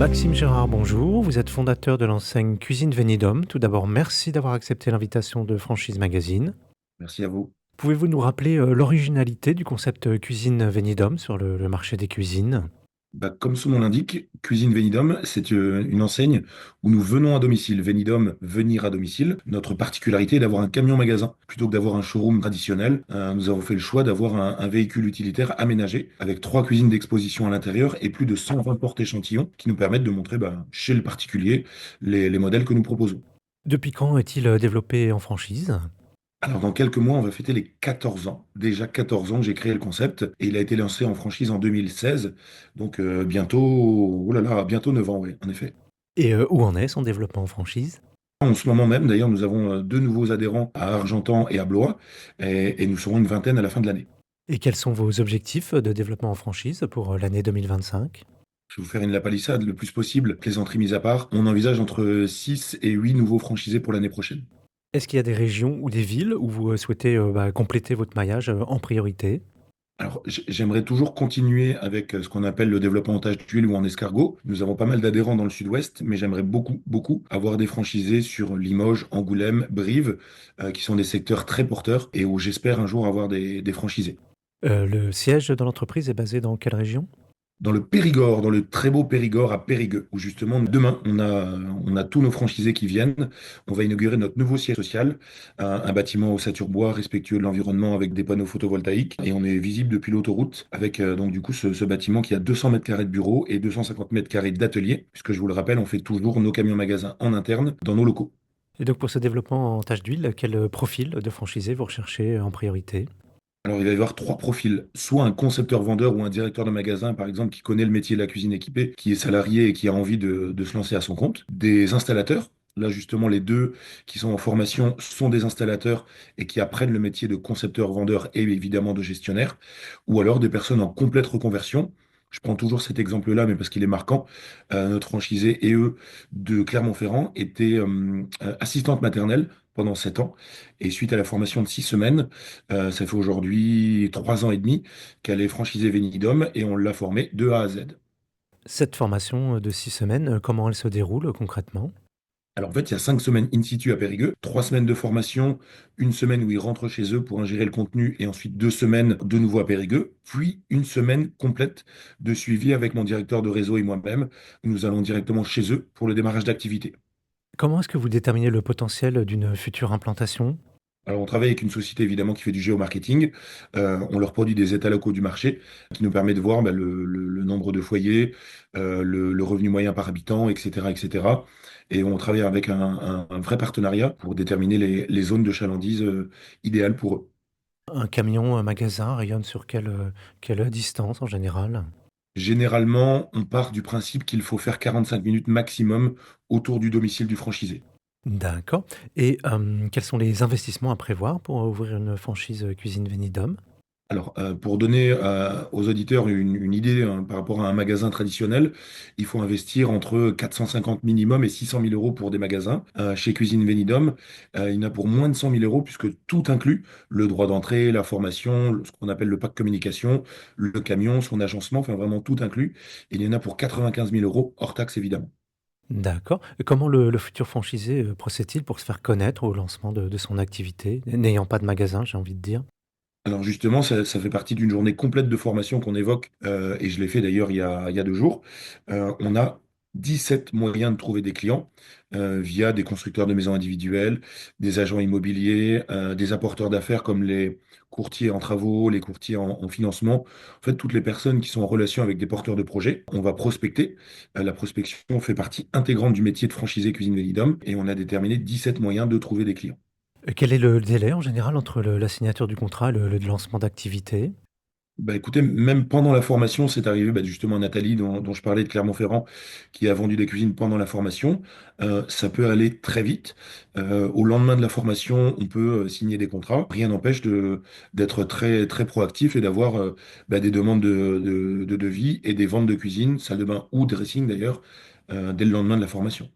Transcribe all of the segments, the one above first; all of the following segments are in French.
Maxime Gérard, bonjour. Vous êtes fondateur de l'enseigne Cuisine Venidum. Tout d'abord, merci d'avoir accepté l'invitation de Franchise Magazine. Merci à vous. Pouvez-vous nous rappeler l'originalité du concept Cuisine Venidum sur le marché des cuisines? Comme son nom l'indique, Cuisine Venidum, c'est une enseigne où nous venons à domicile. Venidum, venir à domicile. Notre particularité est d'avoir un camion magasin plutôt que d'avoir un showroom traditionnel. Nous avons fait le choix d'avoir un véhicule utilitaire aménagé avec 3 cuisines d'exposition à l'intérieur et plus de 120 portes échantillons qui nous permettent de montrer chez le particulier les modèles que nous proposons. Depuis quand est-il développé en franchise? Alors, dans quelques mois, on va fêter les 14 ans. Déjà 14 ans que j'ai créé le concept et il a été lancé en franchise en 2016. Donc, bientôt, oh là là, bientôt 9 ans, oui, en effet. Et où en est son développement en franchise? En ce moment même, d'ailleurs, nous avons 2 nouveaux adhérents à Argentan et à Blois et nous serons une vingtaine à la fin de l'année. Et quels sont vos objectifs de développement en franchise pour l'année 2025? Je vais vous faire une lapalissade le plus possible, plaisanterie mise à part. On envisage entre 6 et 8 nouveaux franchisés pour l'année prochaine. Est-ce qu'il y a des régions ou des villes où vous souhaitez compléter votre maillage en priorité? Alors, j'aimerais toujours continuer avec ce qu'on appelle le développement en tâche d'huile ou en escargot. Nous avons pas mal d'adhérents dans le sud-ouest, mais j'aimerais beaucoup, beaucoup avoir des franchisés sur Limoges, Angoulême, Brive, qui sont des secteurs très porteurs et où j'espère un jour avoir des franchisés. Le siège de l'entreprise est basé dans quelle région? Dans le Périgord, dans le très beau Périgord à Périgueux, où justement demain, on a tous nos franchisés qui viennent. On va inaugurer notre nouveau siège social, un bâtiment au Saturbois respectueux de l'environnement avec des panneaux photovoltaïques. Et on est visible depuis l'autoroute avec donc du coup ce bâtiment qui a 200 mètres carrés de bureaux et 250 mètres carrés d'atelier, puisque je vous le rappelle, on fait toujours nos camions magasins en interne dans nos locaux. Et donc pour ce développement en tâche d'huile, quel profil de franchisé vous recherchez en priorité? Alors, il va y avoir 3 profils. Soit un concepteur-vendeur ou un directeur de magasin, par exemple, qui connaît le métier de la cuisine équipée, qui est salarié et qui a envie de se lancer à son compte. Des installateurs. Là, justement, les deux qui sont en formation sont des installateurs et qui apprennent le métier de concepteur-vendeur et évidemment de gestionnaire. Ou alors des personnes en complète reconversion. Je prends toujours cet exemple-là, mais parce qu'il est marquant. Notre franchisé et eux de Clermont-Ferrand étaient assistantes maternelles pendant 7 ans. Et suite à la formation de 6 semaines, ça fait aujourd'hui 3 ans et demi qu'elle est franchisée Venidum et on l'a formée de A à Z. Cette formation de 6 semaines, comment elle se déroule concrètement? Alors en fait, il y a 5 semaines in situ à Périgueux, 3 semaines de formation, une semaine où ils rentrent chez eux pour ingérer le contenu et ensuite 2 semaines de nouveau à Périgueux, puis une semaine complète de suivi avec mon directeur de réseau et moi-même. Nous allons directement chez eux pour le démarrage d'activité. Comment est-ce que vous déterminez le potentiel d'une future implantation? Alors, on travaille avec une société évidemment qui fait du géomarketing. On leur produit des états locaux du marché qui nous permet de voir le nombre de foyers, le revenu moyen par habitant, etc., etc. Et on travaille avec un vrai partenariat pour déterminer les zones de chalandise idéales pour eux. Un camion, un magasin rayonne sur quelle distance en général? Généralement, on part du principe qu'il faut faire 45 minutes maximum autour du domicile du franchisé. D'accord. Et quels sont les investissements à prévoir pour ouvrir une franchise, Cuisine Venidum? Alors, pour donner aux auditeurs une idée hein, par rapport à un magasin traditionnel, il faut investir entre 450 minimum et 600 000 euros pour des magasins. Chez Cuisine Venidum, il y en a pour moins de 100 000 euros puisque tout inclut le droit d'entrée, la formation, ce qu'on appelle le pack communication, le camion, son agencement, enfin vraiment tout inclus. Et il y en a pour 95 000 euros hors taxe évidemment. D'accord. Et comment le futur franchisé, procède-t-il pour se faire connaître au lancement de son activité? N'ayant pas de magasin, j'ai envie de dire. Alors justement, ça fait partie d'une journée complète de formation qu'on évoque, et je l'ai fait d'ailleurs il y a 2 jours. On a 17 moyens de trouver des clients via des constructeurs de maisons individuelles, des agents immobiliers, des apporteurs d'affaires comme les courtiers en travaux, les courtiers en financement. En fait, toutes les personnes qui sont en relation avec des porteurs de projets, on va prospecter. La prospection fait partie intégrante du métier de franchisé Cuisine Venidum et on a déterminé 17 moyens de trouver des clients. Quel est le délai en général entre la signature du contrat et le lancement d'activité? Écoutez, même pendant la formation, c'est arrivé justement à Nathalie dont je parlais de Clermont-Ferrand, qui a vendu des cuisines pendant la formation. Ça peut aller très vite. Au lendemain de la formation, on peut signer des contrats. Rien n'empêche d'être très, très proactif et d'avoir des demandes de devis et des ventes de cuisine, salle de bain ou dressing d'ailleurs, dès le lendemain de la formation.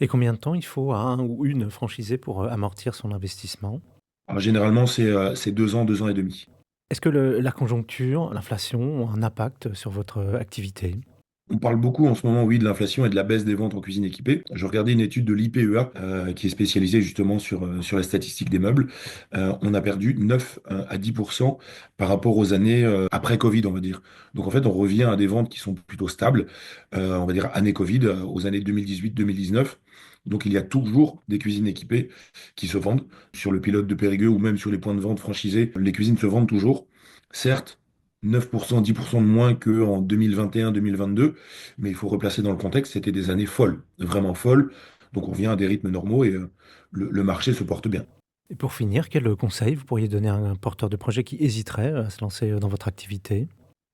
Et combien de temps il faut à un ou une franchisée pour, amortir son investissement? Alors, généralement, c'est 2 ans, 2 ans et demi. Est-ce que la conjoncture, l'inflation ont un impact sur votre, activité? On parle beaucoup en ce moment, oui, de l'inflation et de la baisse des ventes en cuisine équipée. Je regardais une étude de l'IPEA qui est spécialisée justement sur la statistique des meubles. On a perdu 9 à 10% par rapport aux années après Covid, on va dire. Donc en fait, on revient à des ventes qui sont plutôt stables, on va dire année Covid, aux années 2018-2019. Donc il y a toujours des cuisines équipées qui se vendent. Sur le pilote de Périgueux ou même sur les points de vente franchisés, les cuisines se vendent toujours. Certes, 9%, 10% de moins qu'en 2021-2022, mais il faut replacer dans le contexte, c'était des années folles, vraiment folles. Donc on revient à des rythmes normaux et le marché se porte bien. Et pour finir, quel conseil vous pourriez donner à un porteur de projet qui hésiterait à se lancer dans votre activité?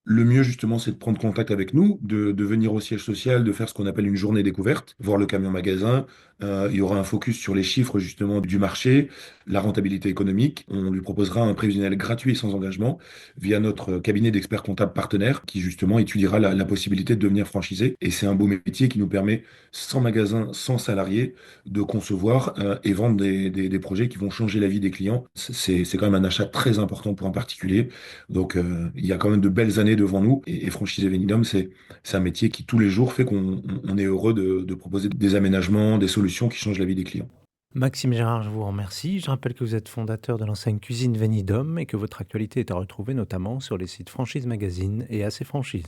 Le mieux, justement, c'est de prendre contact avec nous, de venir au siège social, de faire ce qu'on appelle une journée découverte, voir le camion magasin. Il y aura un focus sur les chiffres, justement, du marché, la rentabilité économique. On lui proposera un prévisionnel gratuit et sans engagement via notre cabinet d'experts comptables partenaires qui, justement, étudiera la possibilité de devenir franchisé. Et c'est un beau métier qui nous permet, sans magasin, sans salarié, de concevoir et vendre des projets qui vont changer la vie des clients. C'est quand même un achat très important pour un particulier. Donc, il y a quand même de belles années devant nous. Et franchiser Venidum, c'est un métier qui, tous les jours, fait qu'on est heureux de proposer des aménagements, des solutions qui changent la vie des clients. Maxime Gérard, je vous remercie. Je rappelle que vous êtes fondateur de l'enseigne Cuisine Venidum et que votre actualité est à retrouver notamment sur les sites Franchise Magazine et AC Franchise.